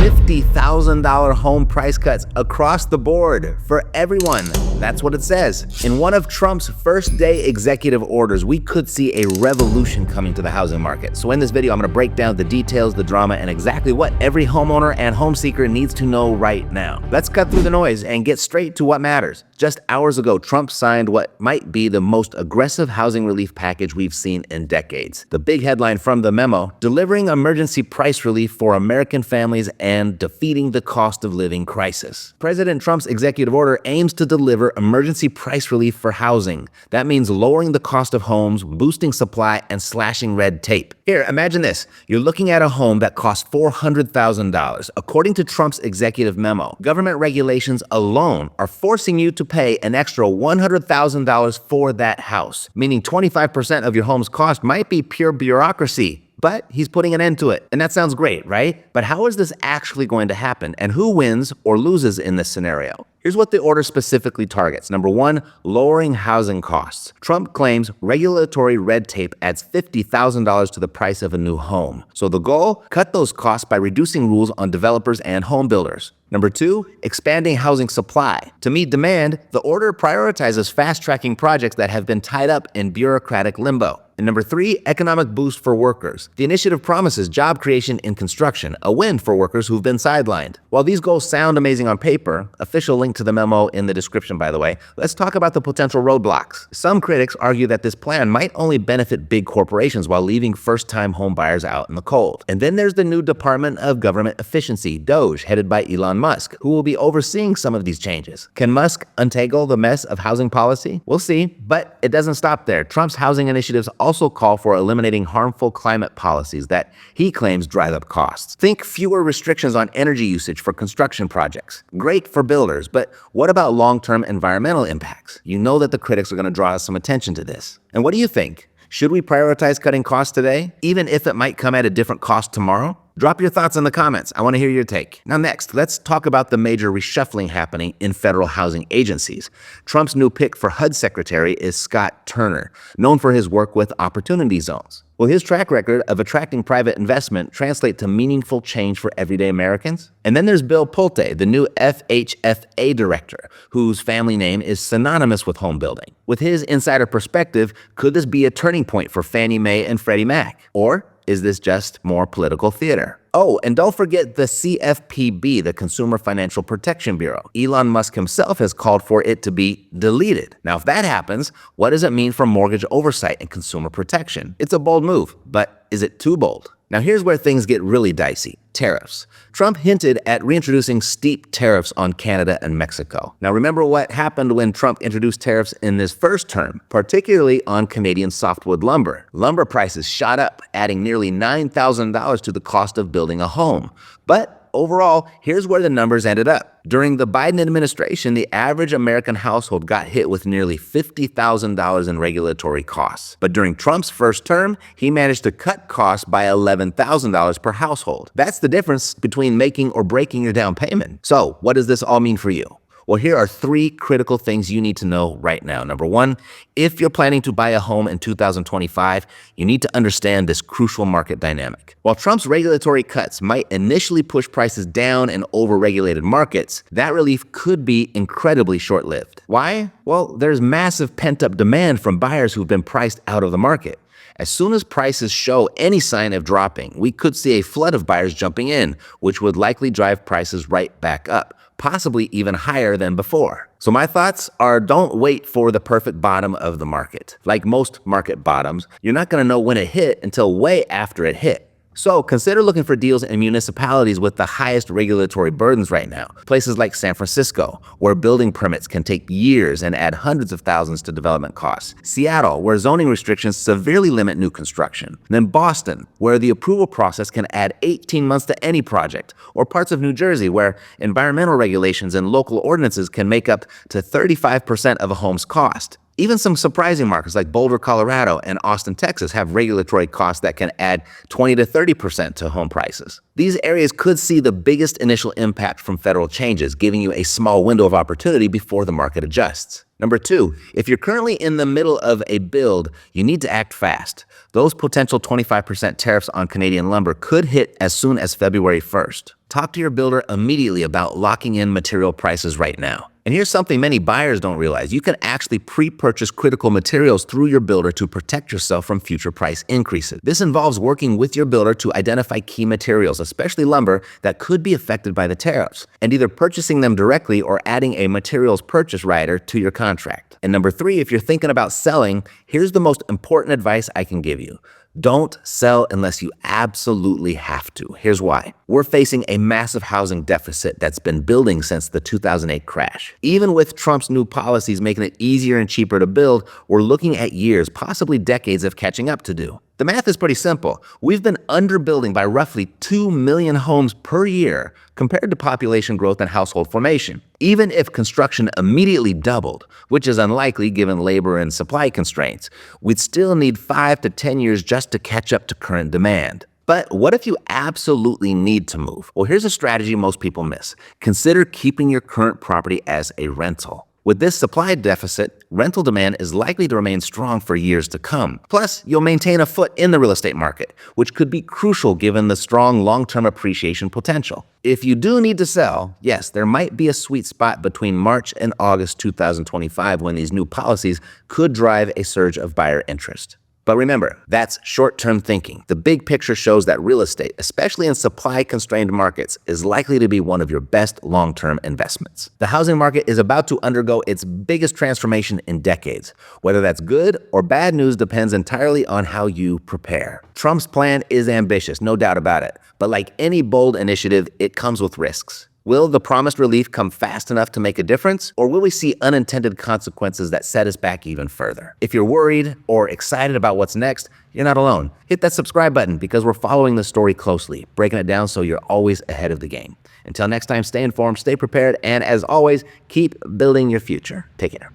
$50,000 home price cuts across the board for everyone. That's what it says. In one of Trump's first-day executive orders, we could see a revolution coming to the housing market. So in this video, I'm going to break down the details, the drama, and exactly what every homeowner and home seeker needs to know right now. Let's cut through the noise and get straight to what matters. Just hours ago, Trump signed what might be the most aggressive housing relief package we've seen in decades. The big headline from the memo: delivering emergency price relief for American families and defeating the cost of living crisis. President Trump's executive order aims to deliver emergency price relief for housing. That means lowering the cost of homes, boosting supply, and slashing red tape. Here, imagine this. You're looking at a home that costs $400,000. According to Trump's executive memo, government regulations alone are forcing you to pay an extra $100,000 for that house, meaning 25% of your home's cost might be pure bureaucracy. But he's putting an end to it. And that sounds great, right? But how is this actually going to happen? And who wins or loses in this scenario? Here's what the order specifically targets. Number one, lowering housing costs. Trump claims regulatory red tape adds $50,000 to the price of a new home. So the goal? Cut those costs by reducing rules on developers and home builders. Number two, expanding housing supply. To meet demand, the order prioritizes fast-tracking projects that have been tied up in bureaucratic limbo. And number three, economic boost for workers. The initiative promises job creation in construction, a win for workers who've been sidelined. While these goals sound amazing on paper, official link to the memo in the description, by the way, let's talk about the potential roadblocks. Some critics argue that this plan might only benefit big corporations while leaving first-time home buyers out in the cold. And then there's the new Department of Government Efficiency, DOGE, headed by Elon Musk, who will be overseeing some of these changes. Can Musk untangle the mess of housing policy? We'll see, but it doesn't stop there. Trump's housing initiatives also call for eliminating harmful climate policies that he claims drive up costs. Think fewer restrictions on energy usage for construction projects. Great for builders, but what about long-term environmental impacts? You know that the critics are going to draw some attention to this. And what do you think? Should we prioritize cutting costs today, even if it might come at a different cost tomorrow? Drop your thoughts in the comments. I want to hear your take. Now next, let's talk about the major reshuffling happening in federal housing agencies. Trump's new pick for HUD secretary is Scott Turner, known for his work with opportunity zones. Will his track record of attracting private investment translate to meaningful change for everyday Americans? And then there's Bill Pulte, the new FHFA director, whose family name is synonymous with home building. With his insider perspective, could this be a turning point for Fannie Mae and Freddie Mac? Or is this just more political theater? Oh, and don't forget the CFPB, the Consumer Financial Protection Bureau. Elon Musk himself has called for it to be deleted. Now, if that happens, what does it mean for mortgage oversight and consumer protection? It's a bold move, but is it too bold? Now, here's where things get really dicey. Tariffs. Trump hinted at reintroducing steep tariffs on Canada and Mexico. Now, remember what happened when Trump introduced tariffs in his first term, particularly on Canadian softwood lumber. Lumber prices shot up, adding nearly $9,000 to the cost of building a home. But overall, here's where the numbers ended up. During the Biden administration, the average American household got hit with nearly $50,000 in regulatory costs. But during Trump's first term, he managed to cut costs by $11,000 per household. That's the difference between making or breaking your down payment. So, what does this all mean for you? Well, here are three critical things you need to know right now. Number one, if you're planning to buy a home in 2025, you need to understand this crucial market dynamic. While Trump's regulatory cuts might initially push prices down in overregulated markets, that relief could be incredibly short-lived. Why? Well, there's massive pent-up demand from buyers who've been priced out of the market. As soon as prices show any sign of dropping, we could see a flood of buyers jumping in, which would likely drive prices right back up, possibly even higher than before. So my thoughts are, don't wait for the perfect bottom of the market. Like most market bottoms, you're not going to know when it hit until way after it hit. So consider looking for deals in municipalities with the highest regulatory burdens right now. Places like San Francisco, where building permits can take years and add hundreds of thousands to development costs. Seattle, where zoning restrictions severely limit new construction. And then Boston, where the approval process can add 18 months to any project. Or parts of New Jersey, where environmental regulations and local ordinances can make up to 35% of a home's cost. Even some surprising markets like Boulder, Colorado, and Austin, Texas have regulatory costs that can add 20 to 30% to home prices. These areas could see the biggest initial impact from federal changes, giving you a small window of opportunity before the market adjusts. Number two, if you're currently in the middle of a build, you need to act fast. Those potential 25% tariffs on Canadian lumber could hit as soon as February 1st. Talk to your builder immediately about locking in material prices right now. And here's something many buyers don't realize. You can actually pre-purchase critical materials through your builder to protect yourself from future price increases. This involves working with your builder to identify key materials, especially lumber, that could be affected by the tariffs, and either purchasing them directly or adding a materials purchase rider to your contract. And number 3, if you're thinking about selling, here's the most important advice I can give you. Don't sell unless you absolutely have to. Here's why. We're facing a massive housing deficit that's been building since the 2008 crash. Even with Trump's new policies making it easier and cheaper to build, we're looking at years, possibly decades of catching up to do. The math is pretty simple. We've been underbuilding by roughly 2 million homes per year compared to population growth and household formation. Even if construction immediately doubled, which is unlikely given labor and supply constraints, we'd still need 5 to 10 years just to catch up to current demand. But what if you absolutely need to move? Well, here's a strategy most people miss. Consider keeping your current property as a rental. With this supply deficit, rental demand is likely to remain strong for years to come. Plus, you'll maintain a foot in the real estate market, which could be crucial given the strong long-term appreciation potential. If you do need to sell, yes, there might be a sweet spot between March and August 2025 when these new policies could drive a surge of buyer interest. But remember, that's short-term thinking. The big picture shows that real estate, especially in supply-constrained markets, is likely to be one of your best long-term investments. The housing market is about to undergo its biggest transformation in decades. Whether that's good or bad news depends entirely on how you prepare. Trump's plan is ambitious, no doubt about it. But like any bold initiative, it comes with risks. Will the promised relief come fast enough to make a difference, or will we see unintended consequences that set us back even further? If you're worried or excited about what's next, you're not alone. Hit that subscribe button because we're following the story closely, breaking it down so you're always ahead of the game. Until next time, stay informed, stay prepared, and as always, keep building your future. Take care.